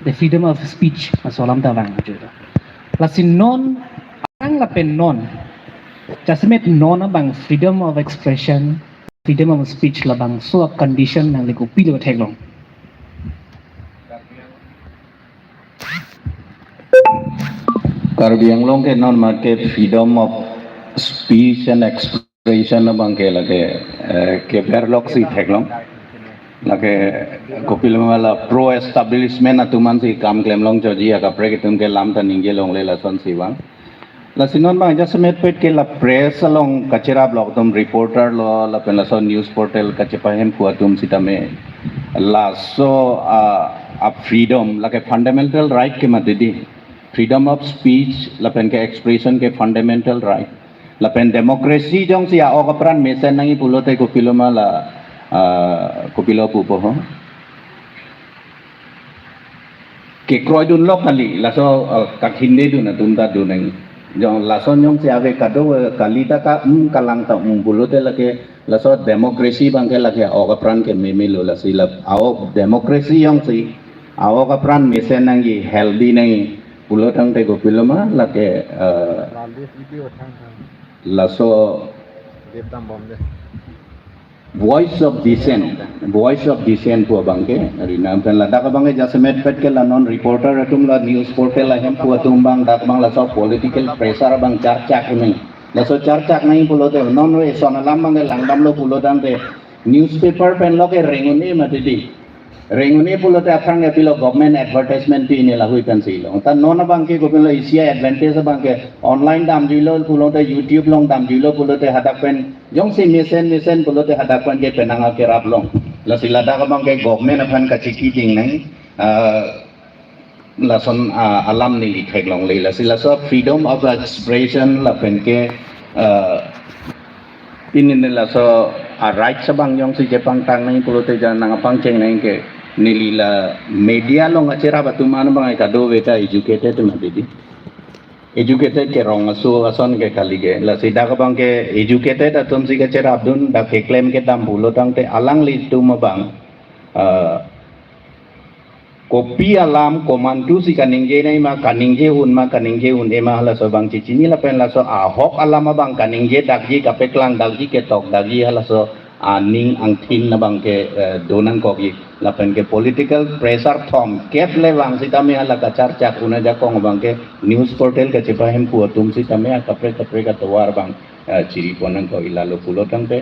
the freedom of speech มาสอนตะวังจุดละสินนอนตั้งละเป็นนอนจะสมัยนอนนะบาง freedom of expression freedom of speech ละบางส่วน condition นั่นเลยกูปีเลยแทงลง Karbi Anglong ke non market freedom of speech and expression na bang ke lage ke berlok si theklong lage kopil mala pro establishment na tuman si kam klem long joji aga pre ke tum ke lam ta ningge long le la son si bang la sinon bang just met pet ke la press along kachera blog tum reporter lo la pen la son news portal kachepa hem pu tum sitame la so a freedom lage fundamental right ke matidi freedom of speech lapen ke expression ke fundamental right lapen democracy jong sia o kapran mesen nangi pulote ko piloma la kopilo pu po ho ke kroidun lokali laso kathinde du na tumta du nang jong lason jong sia ke kado kalita ka kalang ta pulote lake laso democracy bangke lake o kapran ke memelo la sila ao democracy jong si ao kapran mesen nangi healthy nangi pulo tang te ko piloma lake laso voice of dissent po bangke rina pen la dak bangke jasmet pet ke la non reporter atum la news portal la hem pu atum bang dak bang la so political pressure bang charchak nai la so charchak nai pulo te non we sonalam bangke langdam lo pulo tang te newspaper pen lo ke renguni matidi renguni pulo te afang ke pilo government advertisement pi ne la hui kan si lo ta non bang ke gopin lo isia advantage bang ke online dam jilo pulo te youtube long dam jilo pulo te hadak pen jong si mesen pulo te hadak pen ke penanga ke rap long la sila da bang ke government afan ka chiki ding nai la son alam ni li thek long le la sila so freedom of expression la pen ke in la so right sabang jong si je pang tang nai pulo te jan nang pang cheng nai ke nilila media long acera batu mana bang ka do beta educated matidi educated ke rong asu ason ke kalige la sida ka bang ke educated atum si ke cera abdun da ke claim ke dam bulo tang te alang li tu ma bang kopi alam komandu si kaningge nai ma kaningge hun ema la so bang cicini la pen la so ahok alam ma bang kaningge dakji ka peklang dakji ke tok dakji hala so aning angtin na bang ke donan kogi la pen ke political pressure thom kep le bang sitame hala ka charcha una ja kong bang ke news portal ke chepa hem pu tum sitame kapre ka tawar bang chiri ponan ko ilalo pulo tang te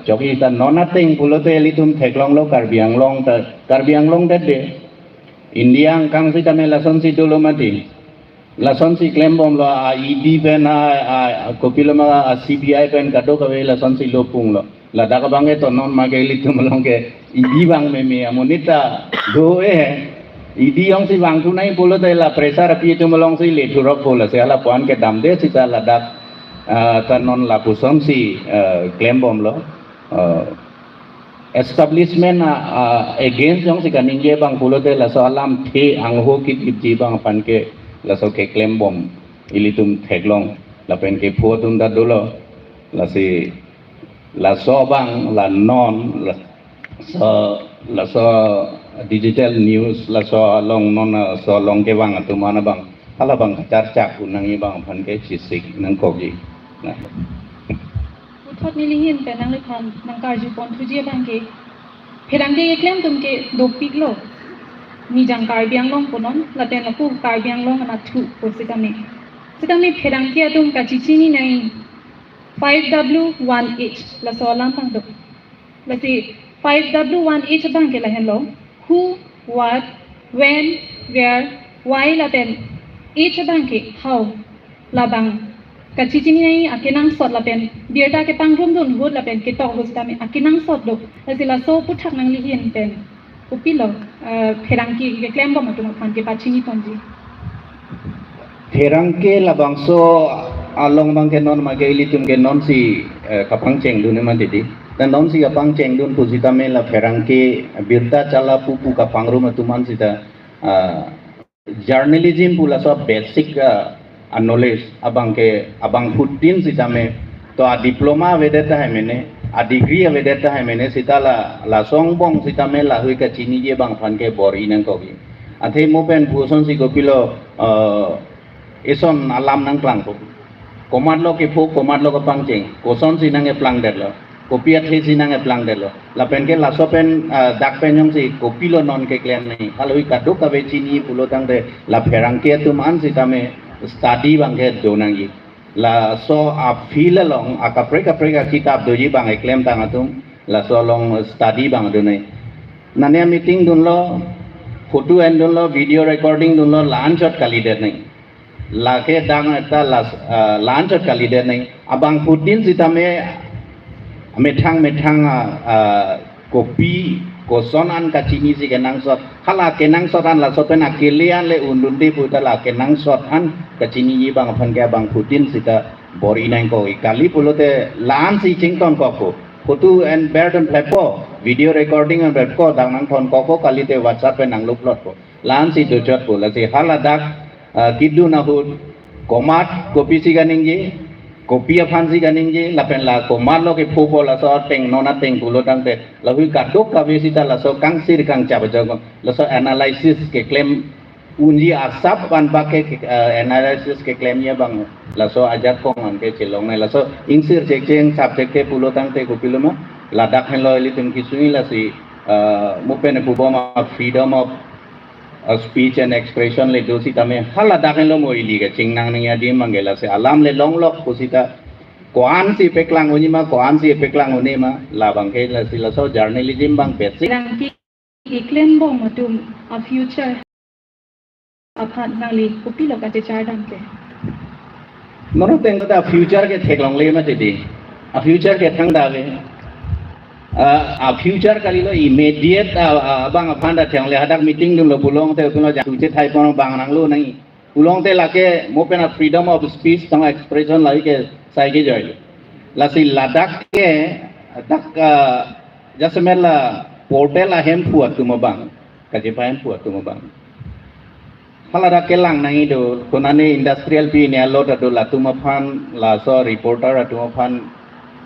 jogi ta nonating pulo te litum theklong lo Karbi Anglong de India angkang sitame lason si dolo mati lason si claim bom lo ED pen kopiloma CBI pen kado ka we lason si lopung lo la da ka bange to non mageli tum long ke idi bang me amonita do idi yang si bang tu nai polo te la pressure pi tum long si le tu rok polo se ala pon ke dam de si ta la dak ta non la pusom si claim bom lo establishment against yang si kaningge bang polo te la so alam the ang ho ki ji bang pan ke la so ke claim bom ilitum theklong la pen ke pho tum da dolo la si la so bang la non la so digital news la so long non so long ke bang tu mana bang ala bang charcha unangi bang phan ke chisik nang ko gi na thot ni lihin pe nang le khan nang kar ju pon thuje bang ke phedang de klem tum ke dopik lo ni jang Karbi Anglong ponon la ten la pu Karbi Anglong na thu ko sitame phedang ke tum ka chichini nai 5W1H la solam pang do la si 5W1H bang ke la hello who what when where why la ten H bang ke how la bang ka chichini nai akinang sot la pen dirta ke pang rum dun good la pen ke tok hostame akinang sot do la si la so puthak nang li hin pen upilo pherang ki ke claim ba matung phan ke pachini tonji therang ke labang so along bang ke non mageli tum ke non si kapang cheng dun ma didi dan non si kapang cheng dun pusita me la pherang ke birda chala pupu kapang rum tuman sita journalism pula so basic knowledge abang putin sita me to a diploma vedeta hai mene a degree vedeta hai mene sita la songbong sita me la hui ka chini je bang phan ke bori nang ko gi Athe mo pen puson si kopilo ison alam nang klang po. Komat lo ke po komat lo ke pangcing. Koson si nang e plang derlo. Kopi athe si nang e plang derlo. La pen ke la so pen dak pen yong si kopilo non ke klen nei. Kalau ikaduk ka chini pulo tang de la perang ke tum an si tame study bang ke donangi. La so a feel along a kapre kitab doji bang e klem tang atum la so long study bang donai. Nanya meeting dun lo photo and dun lo video recording dun lo lunch at kali der nei. La ke dang eta lunch at kali der nei. Abang putin si tame metang kopi koson an kacini si kenang sot hala kenang sot an la so pen akilian le undundi puta la kenang sot an kacini yi bang phan ke bang putin si ta bori nang ko kali pulote lan si chington ko photo and bed and plepo video recording and plepo dang nang thon ko kali te whatsapp pen nang luplot ko lan si do jot ko la si hala dak kidu na hud komat kopi si ganingi kopi afansi ganingi lapen la komat lo ke phopo la so teng nona teng pulo tang te la hui kadok ka besita la so kang sir kang chabajago la so analysis ke claim unji asap pan bake analysis ke claim ya bang la so ajak kong an ke chilong la so insir chek cheng subject ke pulo tang te kopi lo ma la dak hen lo li tum kisui la si mupen pubo ma freedom of speech and expression le dosi tame hala daken lo moi liga chingnang ning di mangela se alam le long lok kusita koan si peklang oni ma koan si peklang oni ma la bangke la sila so journalism bang basic Lang ki iklen bo matum a future aphat nali kopilo ka te chardam ke. nono teng da future ke theklong le ma ti a future ke thang da ve a future kali lo immediate bang apanda thang le hadak meeting dum lo bulong te kuno ja tu che thai pon bang nang lo nai bulong te la ke mo pen a freedom of speech tang expression lai ke sai ke joy la si ladak ke dak jasmel la portal a hem puat tu mo bang ka je pa hem puat tu mo bang hala dak ke lang nai do konane industrial pi ne lo da do la tu mo phan la so reporter tu mo phan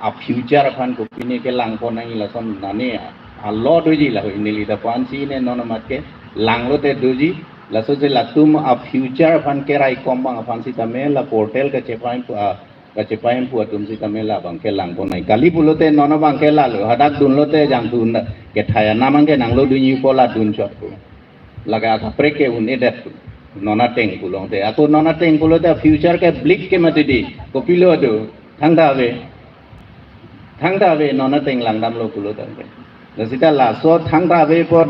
a future phan ko pine ke lang ko nai la son nane a lo doji la ini li da pan si ne non mat ke lang lo te doji la so je la tum a future phan ke rai kom bang phan si tame la portal ke chepain ka chepain pu tum si tame la bang ke lang ko nai kali pulo te non bang ke la lo hadak dun lo te jang dun ke thaya namang ke nang lo du ni ko la dun chot ko laga ka pre ke un edet nona teng pulong te aku nona teng pulo te future ke blik ke mati di ko pilo do thang da ve nona teng lang dam lo pulo tang ke la sita la so thang da ve por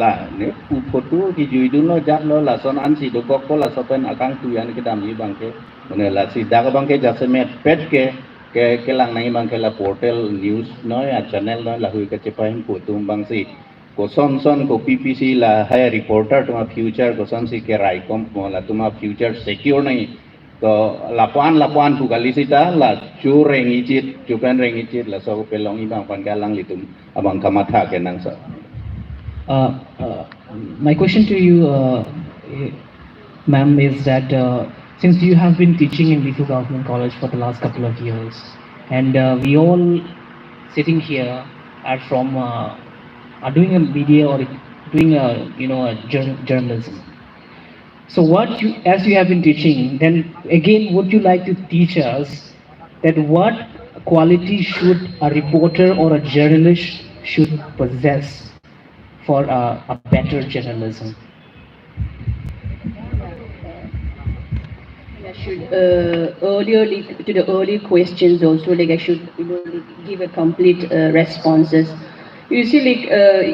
la ne photo ki jui du no jat lo la son an si do ko la so pen akang tu yan ke dam yi bang ke ne la si da bang ke jase met pet ke lang nai bang ke la portal news no ya channel no la hui ke che paim pu tum bang si ko son ko ppc la hai reporter to future ko son si ke rai kom mo la tuma future secure nai to lapuan tu kali sita la chu rengi chit chu pen rengi chit la so pe long i bang pan galang litum abang kamatha ke nang sa my question to you ma'am is that since you have been teaching in Visu Government College for the last couple of years and we all sitting here are from are doing a media or doing a journalism. So as you have been teaching, then again, would you like to teach us that what quality should a reporter or a journalist should possess for a better journalism? I should earlier to the earlier questions also I should give a complete responses. You see,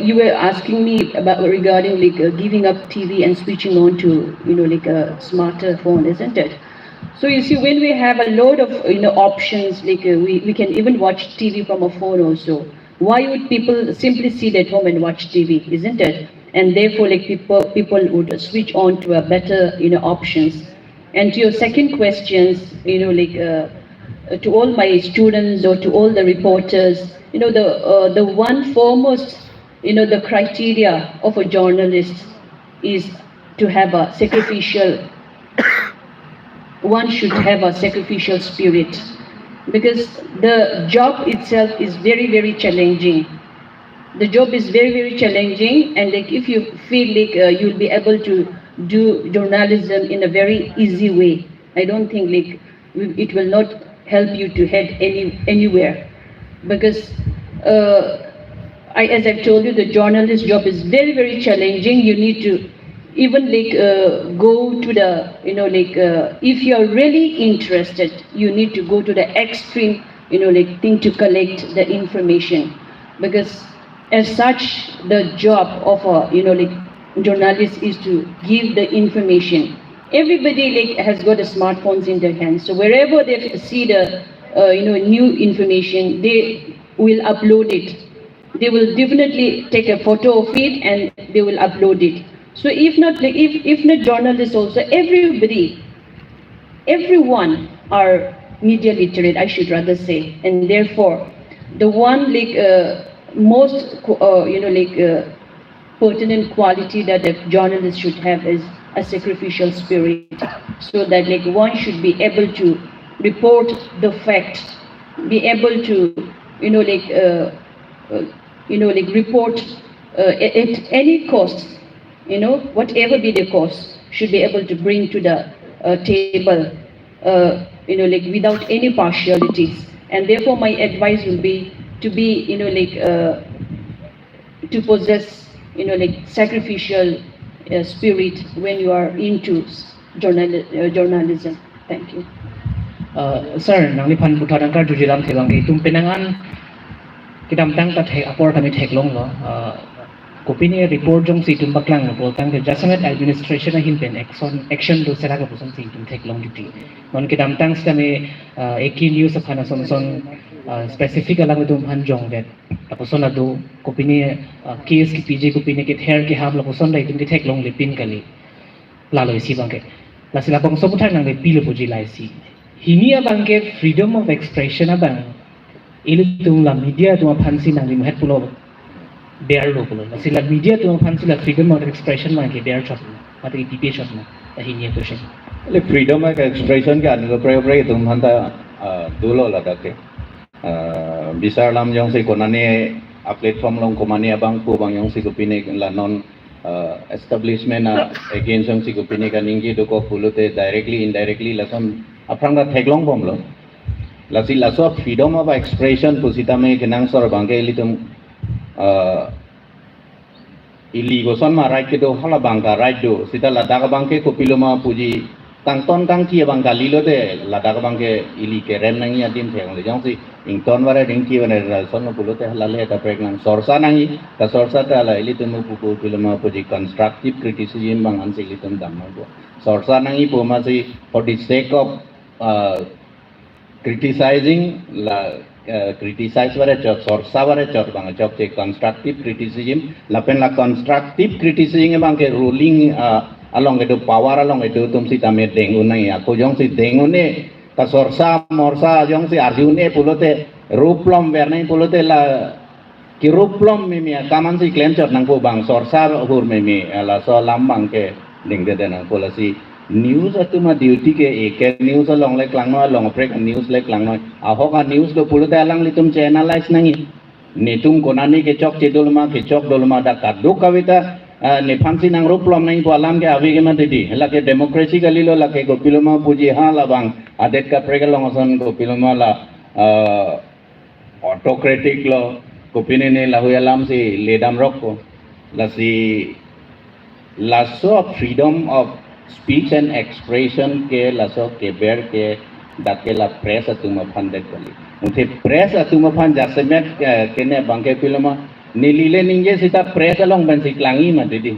you were asking me about regarding giving up TV and switching on to a smarter phone, isn't it? So you see, when we have a load of options, we can even watch TV from a phone also. Why would people simply sit at home and watch TV, isn't it? And therefore, people would switch on to a better options. And to your second questions, to all my students or to all the reporters, the one foremost, the criteria of a journalist is to have a sacrificial, one should have a sacrificial spirit, because the job itself is very, very challenging. the job is very challenging, and like if you feel like you'll be able to do journalism in a very easy way, I don't think like it will not help you to head anywhere, because as I've told you, the journalist job is very challenging. You need to even like go to the, if you're really interested, you need to go to the extreme, thing to collect the information, because as such, the job of a, journalist is to give the information. Everybody has got the smartphones in their hands, so wherever they see the, new information, they will upload it. They will definitely take a photo of it and they will upload it. So if not journalists also, everyone are media literate, I should rather say, and therefore the one most pertinent quality that a journalist should have is a sacrificial spirit, so that one should be able to report the fact, be able to report at any cost, whatever be the cost, should be able to bring to the table, without any partialities. And therefore, my advice will be to be, to possess, sacrificial spirit when you are into journalism. Thank you. Sir, nang lipan putaran ka jujilam thelang itum penangan kidam tang ta the apor kami theklong lo kopini report jong si tum baklang lo tang ke jasamet administration a hin pen action do sera ka pusan si tum theklong duty non kidam tang kami eki news khana son specific alang tum han jong det tapuson adu kopini case ki pj kopini ke ther ki ham lo puson dai tum theklong le pin kali laloi si bangke lasila bang sobuthang nang le pilo puji lai si hinia bangke freedom of expression abang ilu tung la media tu fancy nang lim het pulo bear lo pulo sila media tu fancy la freedom of expression ma ke bear chot mati tipe chot na hinia question le freedom of expression ka anu pre tum hanta dulo la dake bisar lam jong se konane a platform long komane abang pu bang jong se kopine la non establishment against jong se kopine ka ningi do ko pulote directly indirectly la som apranga theklong bom lo lasi laso freedom of expression pusita me kenang sor bangke litum illegal son ma right ke do hala bangka right do sita ladaka bangke kopiloma puji tangton kang ki bangka lilo de ladaka bangke ili ke rem nangi adim theng le jong si ington wara ding ki wane son no pulote halale ta pregnant sorsa nangi ta sorsa ta la litum pu piloma puji constructive criticism bang an si litum damma go sorsa nangi pu ma si for the sake of criticizing la criticize wara chok sorsa wara chok bang chok che constructive criticism la pen la constructive criticism bang ke ruling along edo power along edo tum si tame dengun nai aku jong si dengune ta sorsa morsa jong si arjune pulote ruplom wernai pulote la ki ruplom mi kaman si claim chot nang ko bang sorsa hur mi la so lambang ke ding de na policy news atuma duty ke ek news along le klang no along prek news le klang no ahoka news do pulote alang litum channelize nangi netum konani ke chok chedolma ke chok dolma da kaddo kavita ne fansi nang ruplom nai po alam ke avi ke matidi la ke democracy ka lilo la ke gopiloma puji ha la bang adet ka prek long son gopiloma la autocratic lo kopine ne la alam si ledam rokko la si laso freedom of speech and expression ke laso ke ber ke dake la press atuma phande kali muthe press atuma phan jasemet kene bangke piloma nilile ninge sita press along bensi klangi matidi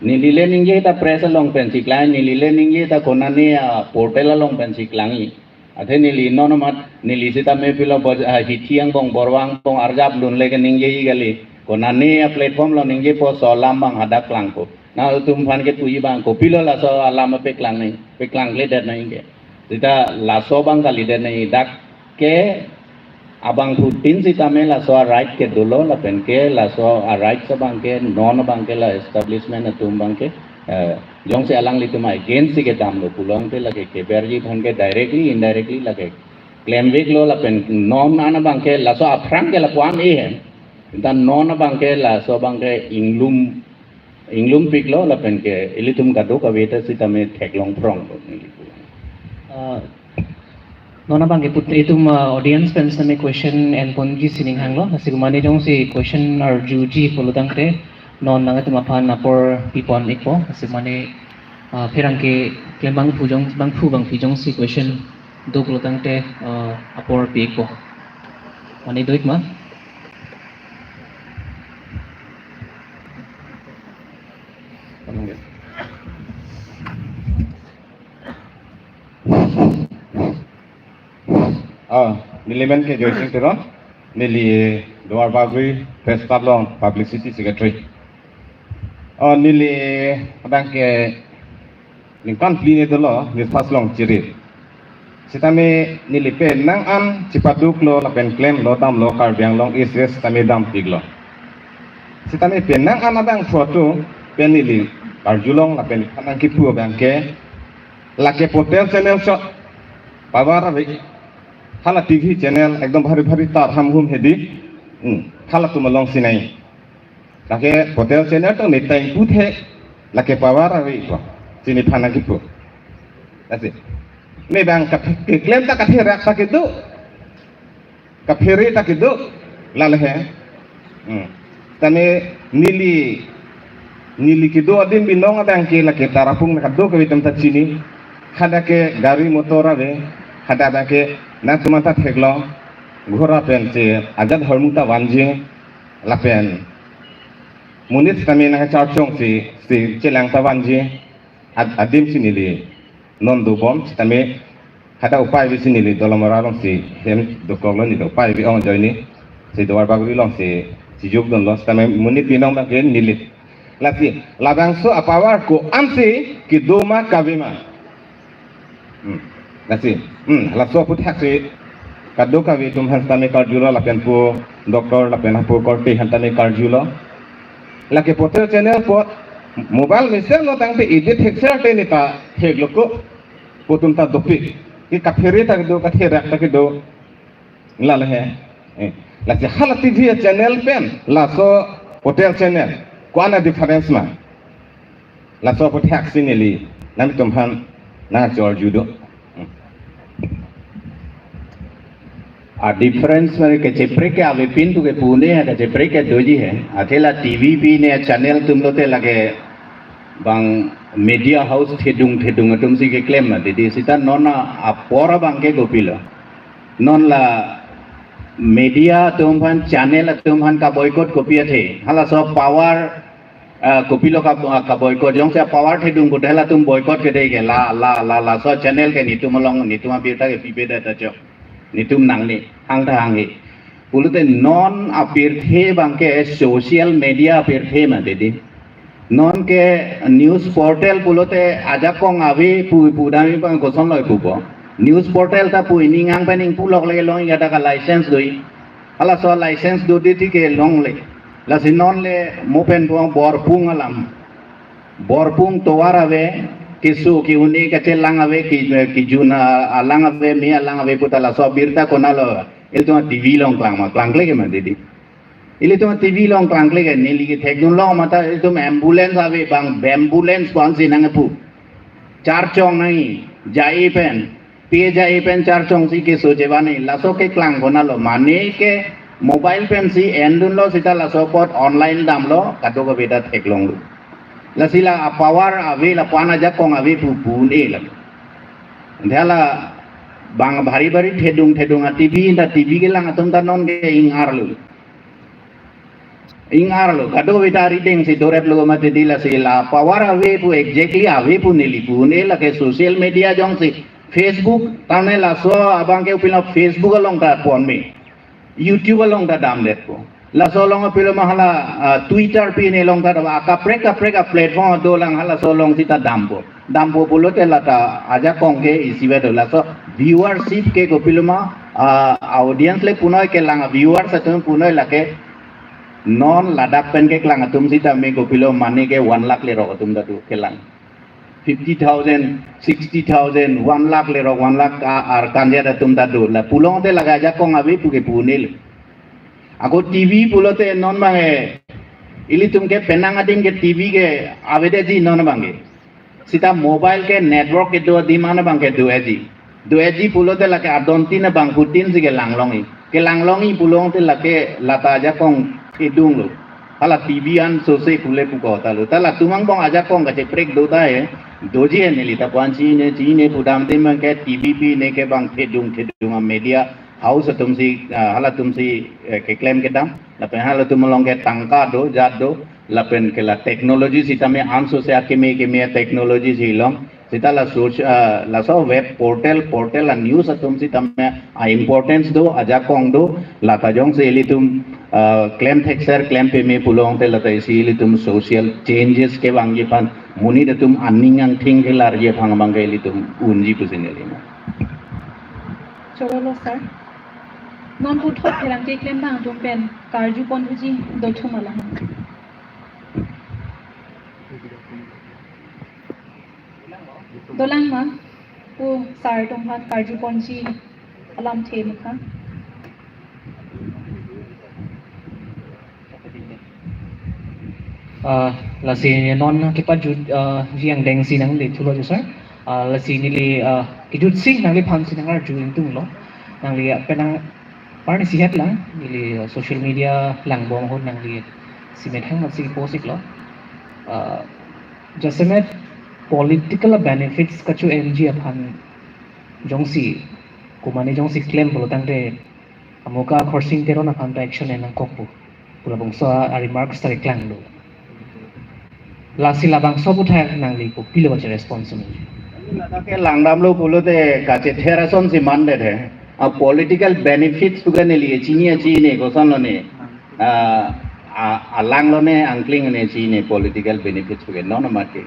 nilile ninge ta press along bensi klangi nilile ninge ta konane portal along bensi klangi athe nili nono mat nili sita me pilo hithiang bong borwang bong arjap lun leke ninge gali konane platform lo ninge po solam bang hadak klangko na tum phan ke tui bang ko pilo la so alam pe klang le dat nai ke sita la so bang kali de nai dak ke abang putin sita me la so right ke dolo la pen ke la so right sa bang ke non bang ke la establishment tum bang ke jong se alang li tum against ke dam lo pulong pe la ke berji phan ke directly indirectly la ke claim week lo la pen non ana bang ke la so afrang ke la kwan e dan non bangke la so bangke inglum piklo la penke ilitum kado ka beta sita me theklong prong Nona bang putri itu audience pen same question and ponji sining hanglo nasi kumani jong si question or juji polutang te non nang itu mapan apor pipon ikpo nasi kumani pirang ke klembang pujong bang pijong si question do polutang te apor pi ikpo mani doik ma Milimen ke joining teron mili doar bagui press long publicity secretary nili padang ke lingkan pline dolo ni pas long cirit sitame nili pe nang am cipaduk lo la pen claim lo dam lo Karbi Anglong is tame dam piglo sitame pe nang am abang foto pen nili Karjulong la pen kanang kipu bangke la ke potel channel shot pawara be hala TV channel ekdom bhari bhari tar hum hedi hala tumalong sinai lake hotel channel to nitai puthe lake pawara wi ko sini phana kipu ase me bang ka claim ta ka thera ka kidu ka phere ta kidu lal he tane nili kidu adin binong adang ke lake tarapung ka do ka bitam ta chini hada ke gari motor ave hada ba ke na tumata theglo घोरा pen से आजाद हरमुता वांजे लापेन मुनित तमे ना चारचों से चेलांगता वांजे आदिम सिनिली non दुबम तमे हटा उपाय भी सिनिली दलमरा लों से हेम दुकोगलो नि उपाय भी ऑन जॉइनी से दोवार बागुली लों से सिजुक दन लों तमे मुनित बिनों बा के निली लाती लागांसो अपावार को आमसे कि दोमा काबिमा लाती लासो पुथाक से kado kawi tum hantame karjulo lapen po doktor lapen po korte hantame karjulo lake potel channel po mobile mesel no tangpe edit hexer te nita hegloko potum ta dopi ki kafere ta do ka thera ta do lal he lake hala tv channel pen la so potel channel kwana difference ma la so po taxi nili nami tum han na jorjudo uh difference में के चेपरे के आवे pin तो के पुणे है के चेपरे के doji है अकेला टीवी भी ने चैनल तुम लोटे लगे बांग मीडिया हाउस थेडुंग तुम सी के क्लेम ना दीदी सीता नॉन आ पोरा बांग के गोपिलो नॉन ला मीडिया तुम फन चैनल तुम फन का बॉयकॉट कॉपी थे हाला सब पावर कॉपीलो का बॉयकॉट जों से पावर थेडुंग को ढला तुम बॉयकॉट के दे के ला सो चैनल के नितुम लोंग नितुमा बेटा के पीपे दे तचो नितुम नांगनी हांग हांगी पुलते नॉन अपेर थे बांके सोशल मीडिया अपेर थे मदेदी नॉन के न्यूज़ पोर्टल पुलते आजा कोंग आवी पुदामी बांग कोसन लय पुपो न्यूज़ पोर्टल ता पुइनिंग आंग पेनिंग पुलक ले लोंग यादा का लाइसेंस दोई हला सो लाइसेंस दो दी थी के लोंग ले लसी नॉन ले मोपेन पुंग बोरपुंग अलम बोरपुंग तोवारावे किसु कि उन्हीं के चेलांग अवे कि जुना अलांग अवे मी अलांग अवे पुतला सो बिरता कोनालो इल तो टीवी लोंग क्लांग ले दीदी इले तो टीवी लोंग क्लांग ले नीली के थेक लोंग मता इल तो एम्बुलेंस अवे बांग एम्बुलेंस कौन सी नंगे पु चार चोंग नहीं जाई पेन चार चोंग सी के सोचे बाने लासो के क्लांग कोनालो माने के मोबाइल पेन सी एंडुन लो सीता लासो पोट ऑनलाइन दाम लो काटो को बेटा थेक लोंग la sila power ave la pana ja kong ave pu ne la dhala bang bhari thedung tv ke lang atum ta non ke ingar lu kado beta reading si doret lu ma di la sila power ave pu exactly ave pu ne la ke social media jong si facebook tane la so abang ke upila facebook along ta pon me youtube along ta dam let ko la so long pilo mahala twitter pi ne long ta ka preka platform do lang hala so long sita dambo pulote la ta aja kong ke isibe do la so viewership ke ko pilo ma audience le punoy ke lang viewers atum punoy la ke non ladak pen ke lang atum sita me ko pilo mane ke 1 lakh le ro atum da tu ke lang 50,000 60,000 1 lakh le ro 1 lakh ar kanja da tum da do la pulong te laga aja kong abi pu ke punil Aku TV pulote non bange ilitum ke penang adim ke TV ke avede ji non bange sita mobile ke network ke do di mana bang ke do eji pulote la ke adonti na bang putin si ke langlongi pulong te la ke lata aja kong idung lo hala TV an sose kule puko talu tala tumang bang aja kong ke break do ta hai doji ne lita panci ne pudam te mang ke TVP ne ke bang kedung media house tumsi hala tumsi ke claim ke dam la pe hala tumolong ke tangka do jat do la pen ke la technology sita me anso se akime ke me technology silong sita la social la so web portal la news tumsi tamme a importance do aja kong do la ta jong se litum claim texer claim pe me pulong te la ta si litum social changes ke wangi pan muni de tum anningang thing ke lar ye phang bang ke litum unji pusineli Chorolo sir. Non put hot kelang ke claim bang dum pen karju pon uji do chumala. Dolang ma pu sar dum ha karju pon ji alam the mukha. La si non kita jud yang deng si nang le tulo sir la si ni le idut si nang le phang si nang ar ju tung lo nang le penang par ni si het lang ni le social media lang bong hon nang le si met hang si post ik lo jasemet political benefits kachu NG aphan jong si kumani jong si claim bolo tang de amuka khorsing tero na phan action en ang kokpu pula bongso a remarks tare klang lo lasi labang sobu thak nang li ko pilo bache responsibility ke langdam lo pulote kache therason si mande the a political benefits tu gane liye chini ko san lo ne a lang lo ne angling ne chini political benefits tu non marke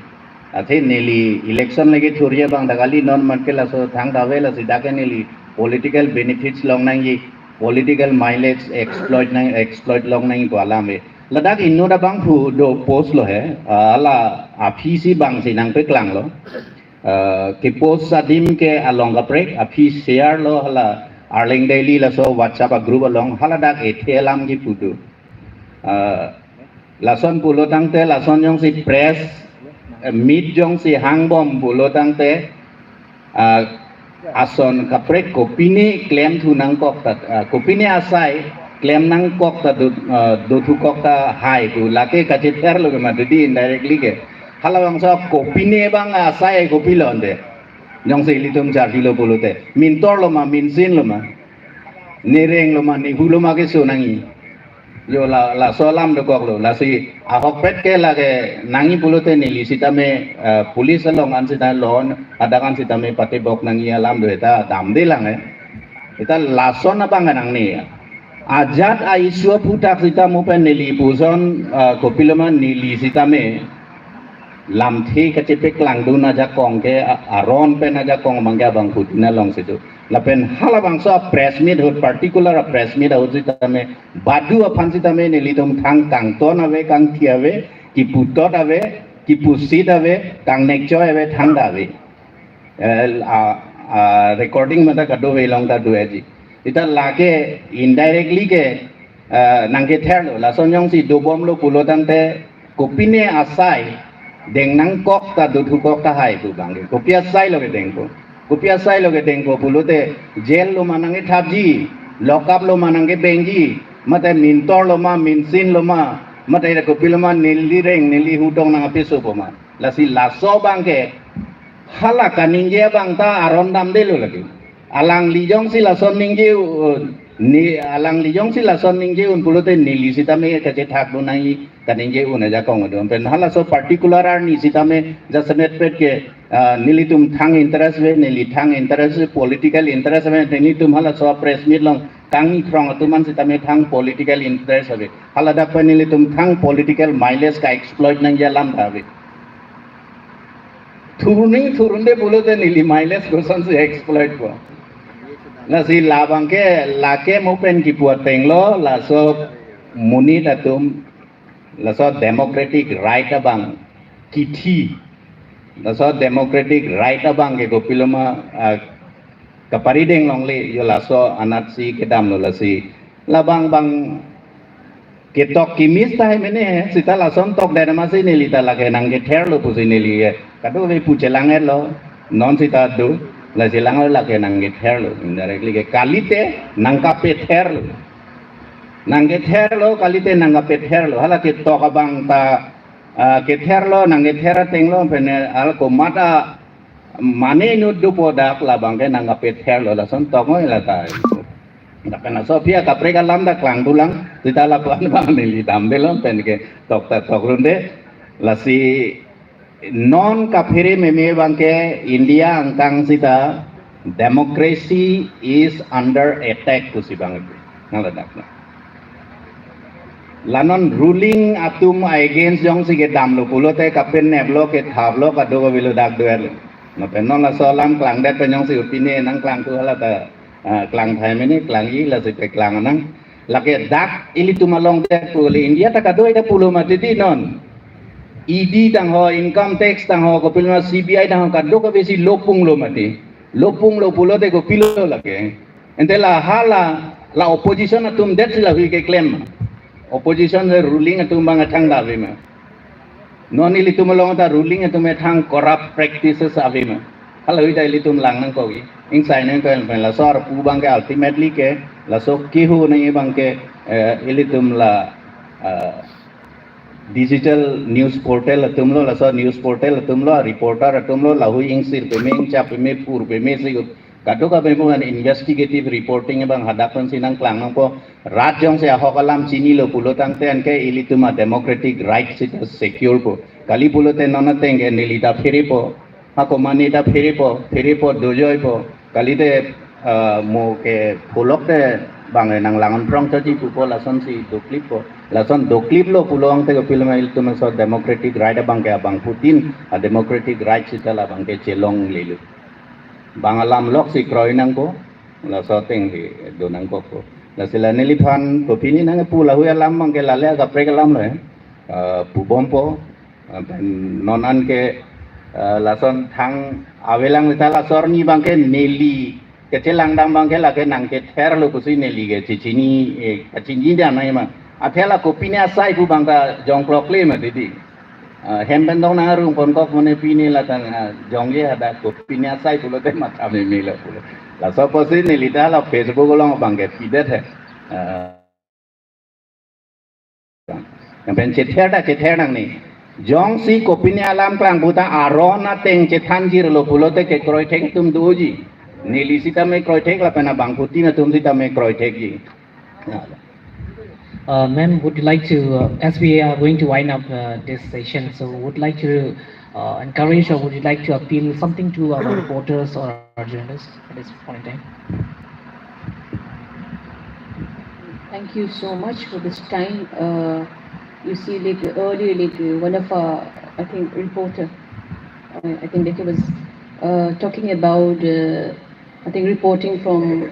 athe neli election lagi thuriya bang dagali non marke la so thang dawe la sida ke neli political benefits long nang yi political mileage exploit long nang ko alame ladak inno da bang phu do post lo hai ala api si bang si nang pe klang lo ke post sadim ke along ka break api share lo hala arling daily la so whatsapp a group along hala dak ethelam ki pudu lason pulo tang te lason jong si press meet jong si hang bom pulo tang te ason ka break kopini claim thu nang kok tat kopini asai claim nang kok ta do thu kok ta hai ku lake ka che ter lo ma di indirectly ke hala bang sa kopine bang asai kopi londe nyong se litum jar kilo bolote min tor lo ma min sin lo ma nereng lo ma ni hu lo ma ke so nangi yo la so lam do kok lo la si a hok pet ke la ke nangi bolote ni li sitame police long an sita lon adakan sitame pate bok nangi alam do eta dam de lang eta lason apa nang ni ajat aiswa putak sita mo pen nili puson kopilama nili sita me lam thi ka chepek lang du na ja kong ke aron pen na ja kong mangga bang putina long situ la pen hala bang so press meet hot particular press meet ho sita me badu aphan sita me nili tom thang kang ton ave kang thiave ki putot ave ki pusit ave kang nek joy ave thang dave recording mata kado ve long ta du eji ita lage indirectly ke nangke therlo la sonyong si dobom lo pulotang te kopine asai deng nang kok ta do thu kok ta hai bu bangge kopia sai lo ke dengko pulote jail lo manange thabji lock up lo manange bengi mate mintor lo ma minsin lo ma mate kopilo ma nili hudong nang apiso poma la si laso bangke hala kaninge bang ta aron dam de lo lagi alang lijong si lason ningge ni alang lijong si lason ningge un pulote nili sitame kache thak do nai kaninge un aja kong do pen hala so particular ar ni sitame jasemet pet ke nilitum thang interest ve nili thang interest political interest ve nilitum hala so press meet long kangi krong atuman sitame thang political interest ave hala da pa nilitum thang political mileage ka exploit nang ya lam ave thurunde pulote nili mileage ko san se exploit ko la si labang ke lake mo pen ki puat tenglo la so muni datum la so democratic right abang kiti la so democratic right abang ke kopiloma kapari deng long le yo la so anat si kedam lo la si labang bang ketok kimis tahe mene sita lason tok dana masih neli ta lage nang ke ther lo pusi neli kado ve puchelanget lo non sita do la silang lage nang ke ther lo indirectly ke kalite nang ka pe ther lo nang ke ther lo kalite nang ka pe ther lo hala ke tok abang ta ke ther lo nang ke ther teng lo pene al ko mata mane nu du podak la bang ke nang ka pe ther lo la son tok ngoi la ta Nakana Sofia kapreka lambda klang tulang kita lakukan bang nili tambelon pen ke dokter tokrunde lasi non kapire meme bang ke India angkang sita democracy is under attack tu si bang itu ngaladak lanon ruling atum against jong si ke dam lo pulo te kapen neblo ke thablo kado ko bilo dak duel no penon la solam klang det penyong si upine nang klang tu hala ta klang thai mene klang i la se pe klang nang la ke dak ili tumalong te pulo India ta kado ita pulo matiti non ED tang ho income tax tang ho ko pilma CBI tang ho kado ko besi lopung lo mati lopung lo pulo te ko pilo la ke ente la hala la opposition atum det sila hui ke claim opposition the ruling atum bang athang da ma non ili tumalong ta ruling atum athang corrupt practices ave ma hala hui dai li tum lang nang ko gi ing sai nang ko pen la sor pu bang ke ultimately ke la so ki hu nang bang ke ili tum la digital news portal atum lo la so news portal atum lo reporter atum lo la hui ing sir pe meng cha pe me pur pe me si kado ka pe bukan investigative reporting bang hadapan sinang klang nang ko rajong se hokalam chini lo pulo tang te an ke ili tum democratic rights it secure po kali pulo te nona tenge nilita phiri po ako manita phiri po dojoy po kali te mo ke pulok te bang nang langon prong chaji pu po lason si do clip po lason do clip lo pulong te ko film il tum so democratic right bang ke bang Putin a democratic rights itala bang ke chelong lelu bang alam lok si kroi nang ko la so teng hi do nang ko ko la sila niliphan ko pini nang pu la hu alam bang ke la le ka pre alam le pu bompo nonan ke lason thang awelang itala sorni bang ke neli kecelang dang bang ke la ke nang ke ther lo kusi neli ke cicini cicini da nai ma athela ko pini asai pu bang ka jong klok le ma didi hemben dong na rung pon kok mone pini la tan jong ye ada ko pini asai pulo te mata me me la pulo la so posi neli da la Facebook long bang ke pidet he yang pen cether nang ni jong si ko pini alam klang buta arona teng cethan jir lo pulo te ke kroi thek tum doji neli sita me kroi thek la pena bang Putin tum sita me kroi thek ji Ma'am, would you like to, as we are going to wind up this session, so would like to encourage or would you like to appeal something to our reporters or our journalists at this point in time? Thank you so much for this time. You see, like earlier, like one of our, I think, reporter, I think like he was talking about, I think, reporting from.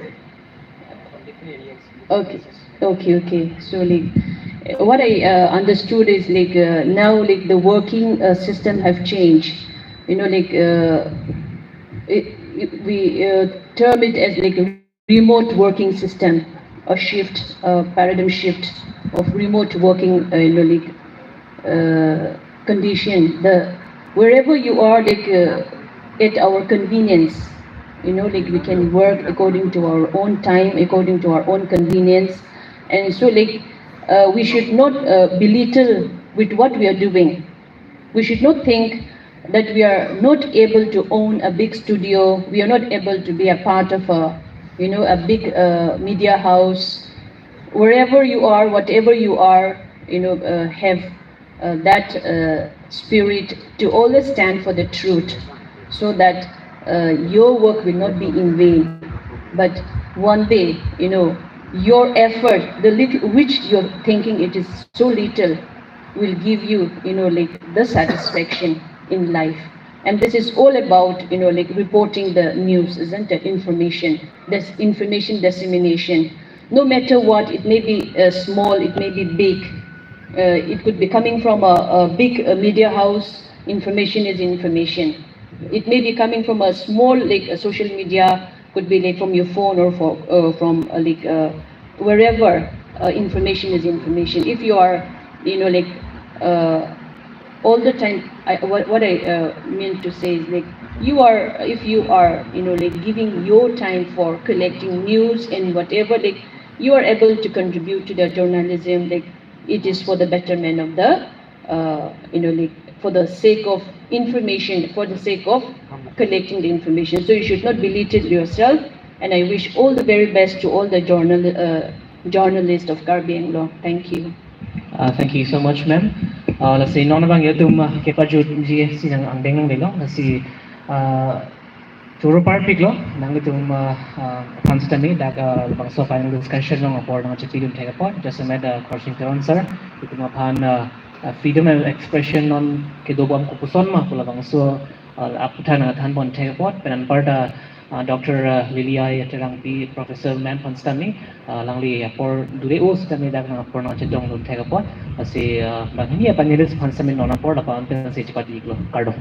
Okay. So like, what I understood is like now like the working system have changed. You know, like we term it as like a remote working system, a shift, a paradigm shift of remote working. You know, like condition. Wherever you are, like at our convenience. You know, like we can work according to our own time, according to our own convenience. And so like we should not belittle with what we are doing. We should not think that we are not able to own a big studio, we are not able to be a part of a, you know, a big media house. Wherever you are, whatever you are, you know, have that spirit to always stand for the truth, so that your work will not be in vain. But one day, you know, your effort, the little which you're thinking it is so little, will give you, you know, like the satisfaction in life. And this is all about, you know, like reporting the news, isn't it? Information, this information dissemination. No matter what, it may be small, it may be big. It could be coming from a big media house. Information is information. It may be coming from a small, like a social media, could be like from your phone or from like wherever. information is information. If you are, like, all the time, what I meant to say is like, if you are, like, giving your time for collecting news and whatever, like, you are able to contribute to the journalism, like, it is for the betterment of the, like, for the sake of information, for the sake of collecting the information. So you should not belittle yourself, and I wish all the very best to all the journalists of Karbi Anglong. Thank you. Thank you so much, ma'am. Let's see, non bang yatum kepaju ji si ang bengang delo. Let's see, Turo parpik lo, nang itum constantly dak bang so final discussion ng apor ng chitidum take apart. Just a matter question to answer. Itum apan freedom of expression non kedobam kupuson ma pula bang so aputan than bon take apart. Penan parda Dr. Lilia Yaterang P. Professor Man Constantly, Langli for Dureo, Stanley Dagna for Nachedong to take upon. I say, but here Panilis Consummate on a port upon Pensage Padiglo, Cardo.